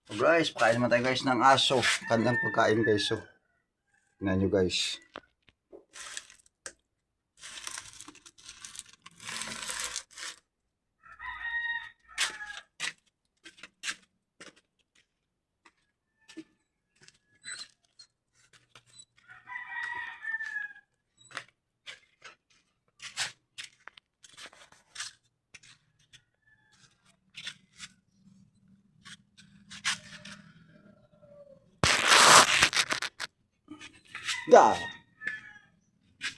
So guys, pakain naman tayo guys ng aso. Kandang pagkain guys. So, tingnan nyo guys. Da!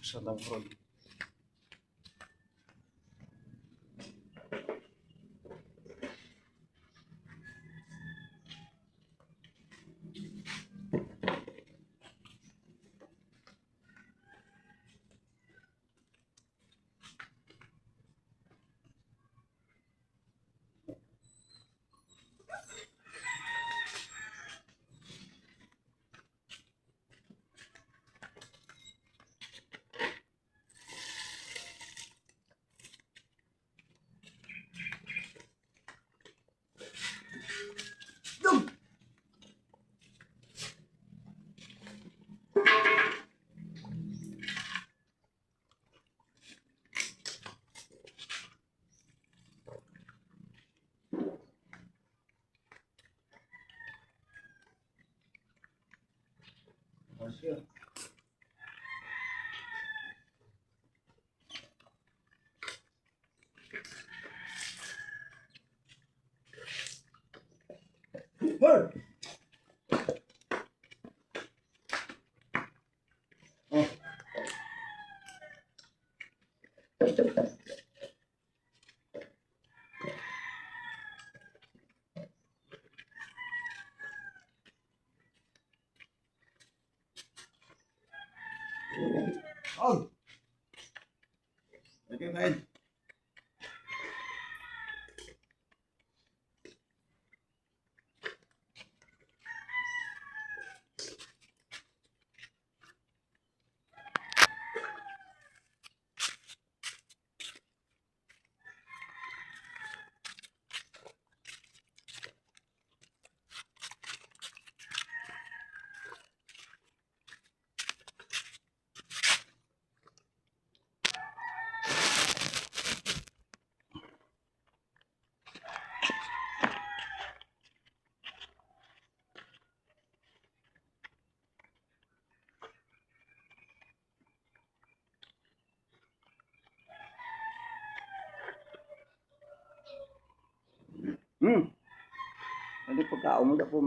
Saan ang frog? Asya. Hey! Oh. Oh. Okay, kain. Hindi pagkaon mo na po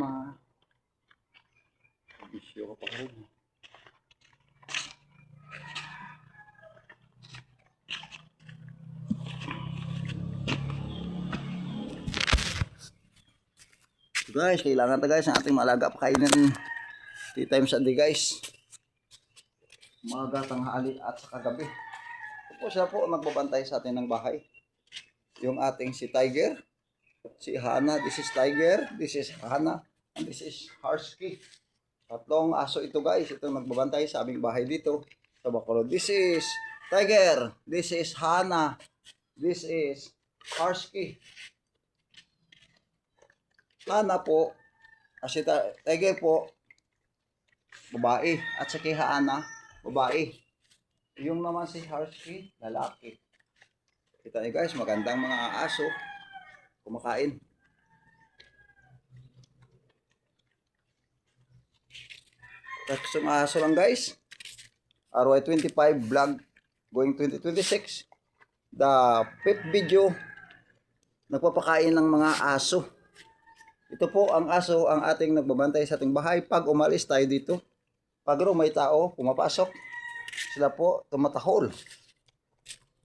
bisyo ka pa rin. Guys, kailangan ta guys ang ating malaga pakainin 3 times a day guys. Umaga, tanghali at sa kagabi. Ito po siya po magbabantay sa atin ng bahay. Yung ating si Tiger, si Hana, this is Tiger, this is Hana, and this is Husky. Tatlong aso ito guys, ito magbabantay sa aming bahay dito sa Bacolod. This is Tiger, this is Hana, this is Husky. Hana po, kasi Tiger po, babae, at sa kay Hana, babae. Yung naman si Husky, lalaki. Kita niyo guys, magandang mga aso kumakain. Tapos yung aso lang guys, RY25 vlog going 2026. The 5th video, nagpapakain ng mga aso. Ito po ang aso ang ating nagbabantay sa ating bahay. Pag umalis tayo dito, pag may tao pumapasok, sila po tumatahol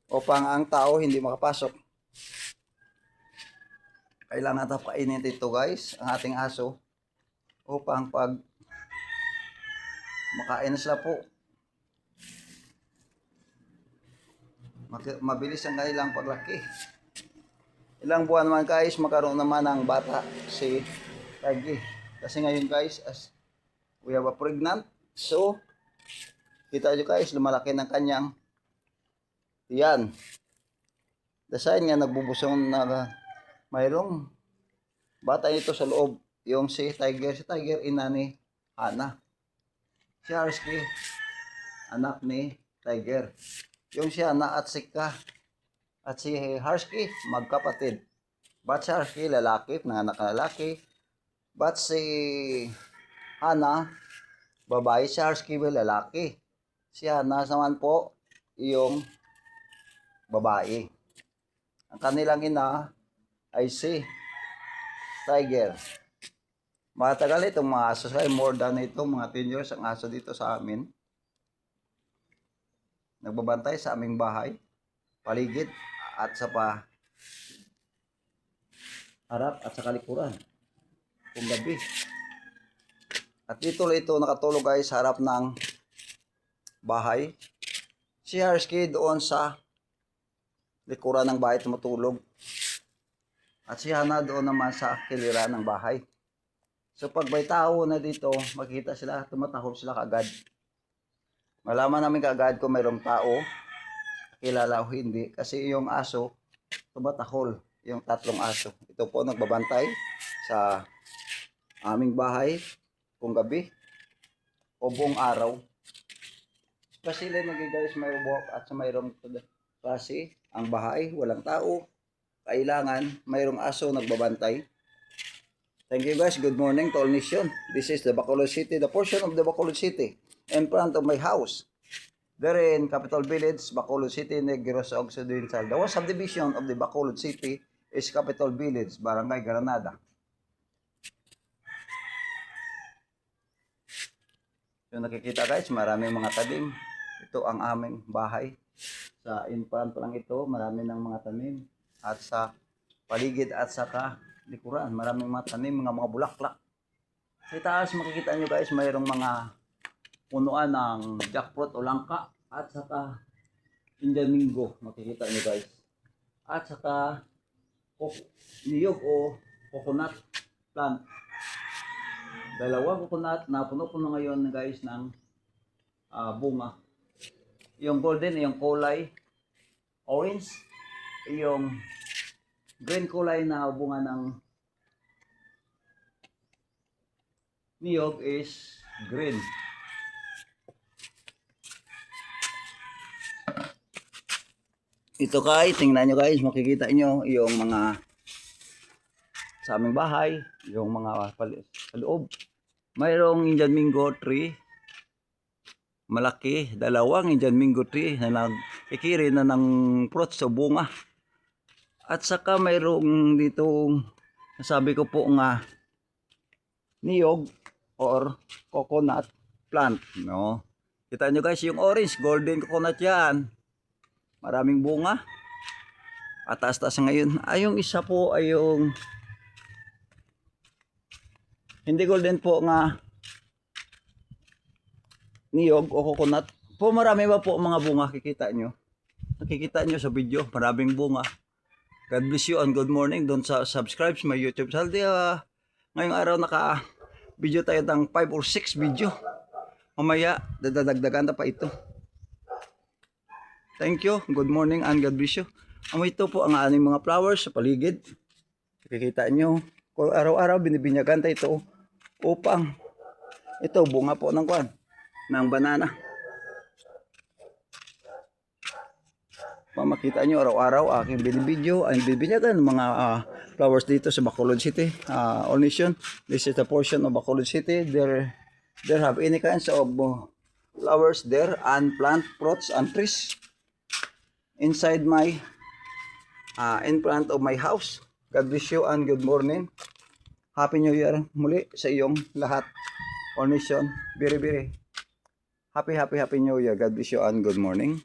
upang ang tao hindi makapasok. Kailangan natin kainin ito guys, ang ating aso, upang pag makain na sila po, mabilis ang kanilang paglaki. Ilang buwan naman guys, magkaroon naman ng bata si Tiger. Kasi ngayon guys, as we have a pregnant, so kita nyo guys, lumalaki ng kanyang tiyan. Dasahin nga nagbubusong na mayroong bata ito sa loob. yung si Tiger ina ni Hana. Si Harsky, anak ni Tiger. Yung si Hana at Sika at si Harsky, magkapatid. But si Harsky, lalaki, nanganak na lalaki. But si Hana, babae. Si Harsky, lalaki. Si Hana naman po, yung babae. Ang kanilang ina ay si Tiger. Matagal itong mga aso, more than ito, mga 10 years ang aso dito sa amin. Nagbabantay sa aming bahay, paligid, at sa harap at sa kalikuran kung gabi. At dito ito nakatulog guys sa harap ng bahay. Si Harsky doon sa likuran ng bahay tumutulog. At si Hana doon naman sa kiliran ng bahay. So pag may tao na dito, makikita sila, tumatahol sila kagad. Malaman namin kagad kung mayroong tao, kilala o hindi. Kasi yung aso, tumatahol, yung tatlong aso. Ito po nagbabantay sa aming bahay kung gabi o buong araw. Kasi guys, mayroong walk at sa mayroong kasi ang bahay, walang tao. Kailangan mayroong aso nagbabantay. Thank you guys. Good morning to all nation. This is the Bacolod City, the portion of the Bacolod City in front of my house. There in Capital Village, Bacolod City, Negros Occidental. The one subdivision of the Bacolod City is Capital Village, Barangay Granada. So nakikita guys, maraming mga tanim. Ito ang aming bahay. Sa in front pa lang ito, marami ng mga tanim. At sa paligid at sa likuran, maraming mga tanim, mga bulaklak. Sa taas makikita nyo guys, mayroong mga punuan ng jackfruit o langka at saka Indian Mingo, makikita nyo guys. At saka niyog o coconut plant. Dalawang coconut na puno-puno ngayon guys ng bunga. Yung golden, yung kulay orange, yung green kulay na bunga ng niyog is green. Ito guys, tingnan nyo guys, makikita nyo yung mga sa aming bahay, yung mga paloob. Mayroong Indian Mingo tree, malaki, dalawang Indian Mingo tree na nagkikiri na ng fruits o bunga. At saka mayroong dito, nasabi ko po nga, niyog or coconut plant. No? Kita nyo guys, yung orange, golden coconut yan. Maraming bunga. At taas-taas ngayon. Ay, yung isa po ay yung hindi golden po nga niyog o coconut. Po marami ba po mga bunga kikita nyo? Nakikita nyo sa video, maraming bunga. God bless you and good morning. Don't subscribe sa my YouTube channel. Ngayong araw naka-video tayo ng 5 or 6 video. Mamaya, dadagdagan na pa ito. Thank you. Good morning and God bless you. Ito po ang aming mga flowers sa paligid. Kikita nyo. Kung araw-araw binibinyagan tayo ito upang ito bunga po ng ng banana. Makita nyo araw-araw aking binibidyo ay binibinyagan mga flowers dito sa Bacolod City, all nation. This is the portion of Bacolod City. There have any kinds of flowers there and plant fruits and trees inside my in front of my house. God bless you and good morning. Happy New Year muli sa iyong lahat. All nation, very happy New Year. God bless you and good morning.